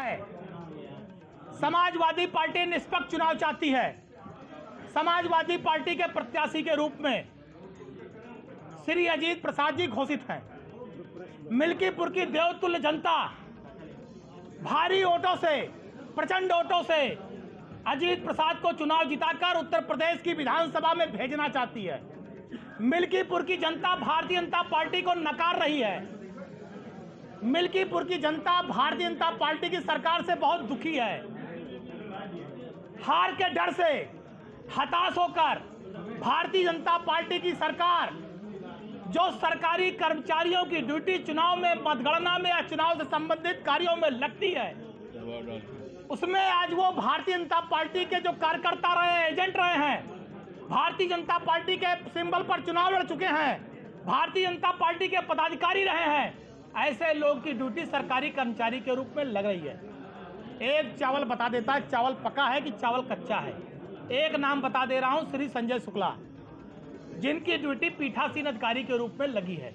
है। समाजवादी पार्टी निष्पक्ष चुनाव चाहती है। समाजवादी पार्टी के प्रत्याशी के रूप में श्री अजीत प्रसाद जी घोषित हैं। मिल्कीपुर की देवतुल्य जनता भारी वोटों से, प्रचंड वोटों से अजीत प्रसाद को चुनाव जिताकर उत्तर प्रदेश की विधानसभा में भेजना चाहती है। मिल्कीपुर की जनता भारतीय जनता पार्टी को नकार रही है। मिल्कीपुर की जनता भारतीय जनता पार्टी की सरकार से बहुत दुखी है। हार के डर से हताश होकर भारतीय जनता पार्टी की सरकार जो सरकारी कर्मचारियों की ड्यूटी चुनाव में मतगणना में या चुनाव से संबंधित कार्यों में लगती है, उसमें आज वो भारतीय जनता पार्टी के जो कार्यकर्ता रहे, एजेंट रहे हैं, भारतीय जनता पार्टी के सिंबल पर चुनाव लड़ चुके हैं, भारतीय जनता पार्टी के पदाधिकारी रहे हैं, ऐसे लोग की ड्यूटी सरकारी कर्मचारी के रूप में लग रही है। एक चावल बता देता है चावल पका है कि चावल कच्चा है। एक नाम बता दे रहा हूं, श्री संजय शुक्ला, जिनकी ड्यूटी पीठासीन अधिकारी के रूप में लगी है।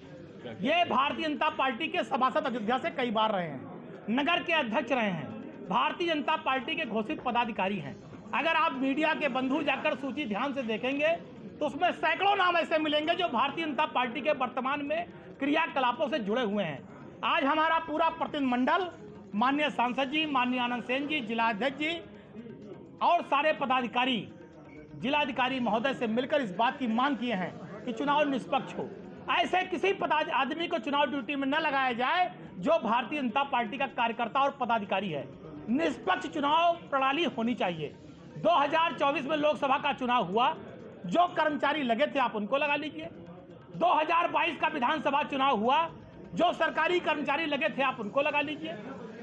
ये भारतीय जनता पार्टी के सभासद अयोध्या से कई बार रहे हैं, नगर के अध्यक्ष रहे हैं, भारतीय जनता पार्टी के घोषित पदाधिकारी हैं। अगर आप मीडिया के बंधु जाकर सूची ध्यान से देखेंगे तो उसमें सैकड़ों नाम ऐसे मिलेंगे जो भारतीय जनता पार्टी के वर्तमान में क्रियाकलापों से जुड़े हुए हैं। आज हमारा पूरा प्रतिनिधिमंडल माननीय सांसद जी, माननीय आनंद सेन जी, जिलाध्यक्ष जी और सारे पदाधिकारी जिलाधिकारी महोदय से मिलकर इस बात की मांग किए हैं कि चुनाव निष्पक्ष हो। ऐसे किसी आदमी को चुनाव ड्यूटी में न लगाया जाए जो भारतीय जनता पार्टी का कार्यकर्ता और पदाधिकारी है। निष्पक्ष चुनाव प्रणाली होनी चाहिए। 2024 में लोकसभा का चुनाव हुआ, जो कर्मचारी लगे थे आप उनको लगा लीजिए। 2022 का विधानसभा चुनाव हुआ, जो सरकारी कर्मचारी लगे थे आप उनको लगा लीजिए।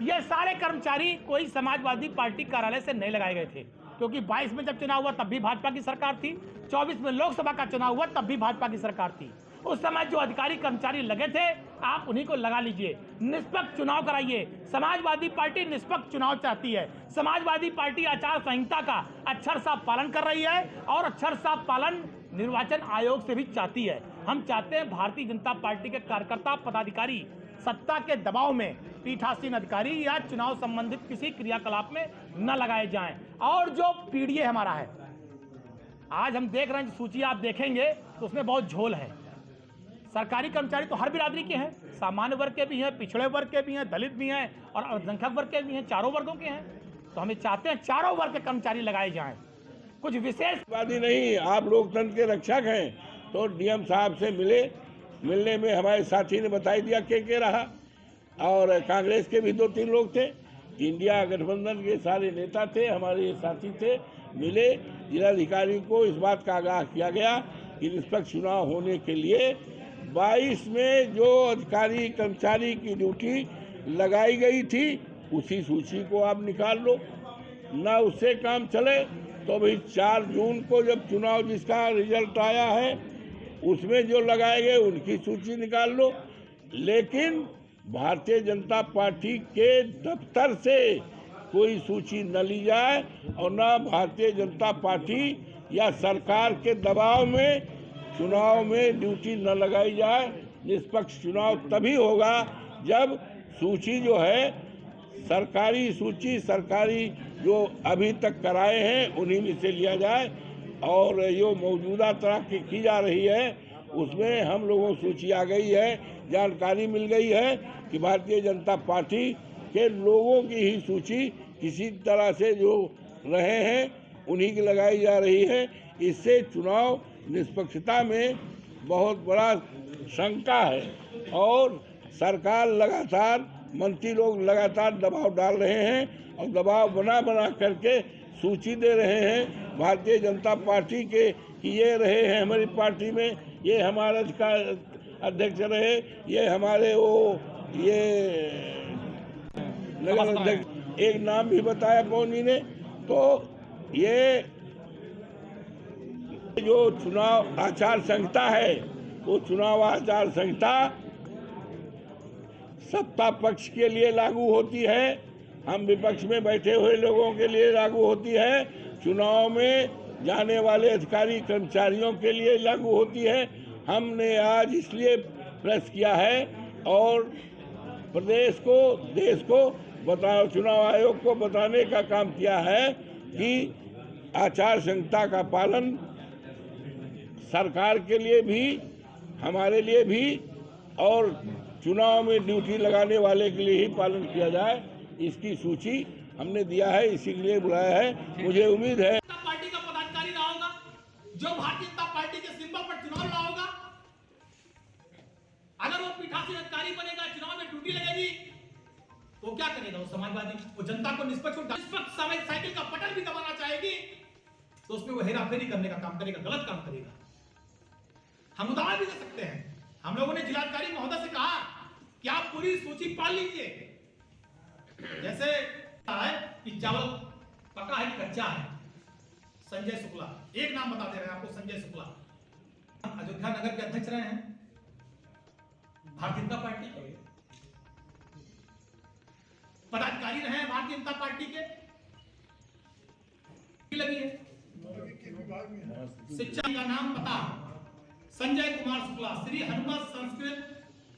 ये सारे कर्मचारी कोई समाजवादी पार्टी कार्यालय से नहीं लगाए गए थे, क्योंकि 22 में जब चुनाव हुआ तब भी भाजपा की सरकार थी, 24 में लोकसभा का चुनाव हुआ तब भी भाजपा की सरकार थी। उस समय जो अधिकारी कर्मचारी लगे थे आप उन्हीं को लगा लीजिए। निष्पक्ष चुनाव कराइए। समाजवादी पार्टी निष्पक्ष चुनाव चाहती है। समाजवादी पार्टी आचार संहिता का अक्षरशः पालन कर रही है और अक्षरशः पालन निर्वाचन आयोग से भी चाहती है। हम चाहते हैं भारतीय जनता पार्टी के कार्यकर्ता पदाधिकारी सत्ता के दबाव में पीठासीन अधिकारी या चुनाव संबंधित किसी क्रियाकलाप में न लगाए जाएं। और जो पीडीए हमारा है, आज हम देख रहे हैं, सूची आप देखेंगे तो उसमें बहुत झोल है। सरकारी कर्मचारी तो हर बिरादरी के हैं, सामान्य वर्ग के भी हैं, पिछड़े वर्ग के भी हैं, दलित भी हैं और अल्पसंख्यक वर्ग के भी हैं, चारों वर्गों के हैं। तो हमें चाहते हैं चारों वर्ग के कर्मचारी लगाए जाएं। कुछ विशेष वादी नहीं, आप लोकतंत्र के रक्षक हैं, तो डीएम साहब से मिलने में हमारे साथी ने बताई दिया के रहा और कांग्रेस के भी 2-3 लोग थे, इंडिया गठबंधन के सारे नेता थे, हमारे साथी थे, मिले। जिलाधिकारी को इस बात का आगाह किया गया कि निष्पक्ष चुनाव होने के लिए 22 में जो अधिकारी कर्मचारी की ड्यूटी लगाई गई थी उसी सूची को आप निकाल लो, ना उससे काम चले तो भाई 4 जून को जब चुनाव जिसका रिजल्ट आया है उसमें जो लगाए गए उनकी सूची निकाल लो। लेकिन भारतीय जनता पार्टी के दफ्तर से कोई सूची न ली जाए और न भारतीय जनता पार्टी या सरकार के दबाव में चुनाव में ड्यूटी न लगाई जाए। निष्पक्ष चुनाव तभी होगा जब सूची जो है सरकारी सूची, सरकारी जो अभी तक कराए हैं उन्हीं में से लिया जाए। और जो मौजूदा तरह की जा रही है उसमें हम लोगों को सूची आ गई है, जानकारी मिल गई है कि भारतीय जनता पार्टी के लोगों की ही सूची किसी तरह से जो रहे हैं उन्हीं की लगाई जा रही है। इससे चुनाव निष्पक्षता में बहुत बड़ा शंका है और सरकार लगातार, मंत्री लोग लगातार दबाव डाल रहे हैं और दबाव बना करके सूची दे रहे हैं भारतीय जनता पार्टी के कि ये रहे हैं हमारी पार्टी में, ये हमारा अध्यक्ष रहे, ये हमारे ये नगर अध्यक्ष, एक नाम भी बताया पौनी ने। तो ये जो चुनाव आचार संहिता है वो चुनाव आचार संहिता सत्ता पक्ष के लिए लागू होती है, हम विपक्ष में बैठे हुए लोगों के लिए लागू होती है, चुनाव में जाने वाले अधिकारी कर्मचारियों के लिए लागू होती है। हमने आज इसलिए प्रेस किया है और प्रदेश को, देश को चुनाव आयोग को बताने का काम किया है कि आचार संहिता का पालन सरकार के लिए भी, हमारे लिए भी और चुनाव में ड्यूटी लगाने वाले के लिए ही पालन किया जाए। इसकी सूची हमने दिया है, इसी के लिए बुलाया है। मुझे उम्मीद है पार्टी का पदाधिकारी रहा होगा, जो भारतीय जनता पार्टी के सिंबल पर चुनाव लड़ा होगा, अगर वो पीठासीन अधिकारी बनेगा, चुनाव में ड्यूटी लगेगी, तो क्या करेगा वो समाजवादी? वो जनता को निष्पक्ष साइकिल का बटन भी दबाना चाहेगी, तो उसमें वो हेराफेरी करने का काम करेगा, गलत काम करेगा। हम उदाहरण भी दे सकते हैं। हम लोगों ने जिलाधिकारी महोदय से कहा कि आप पूरी सूची पाल लीजिए। जैसे है कि चावल पका है कि कच्चा है, संजय शुक्ला, एक नाम बता दे रहे हैं आपको, संजय शुक्ला अयोध्या नगर के अध्यक्ष रहे हैं भारतीय जनता पार्टी के, पदाधिकारी रहे हैं भारतीय जनता पार्टी के, लगी है शिक्षा का नाम पता, संजय कुमार शुक्ला, श्री हनुमत संस्कृत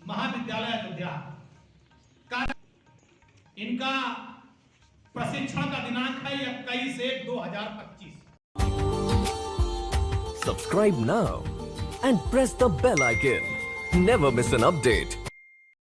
महाविद्यालय अयोध्या का। इनका प्रशिक्षण का दिनांक है 21/1/2025। Subscribe now and press the bell icon. Never miss an update.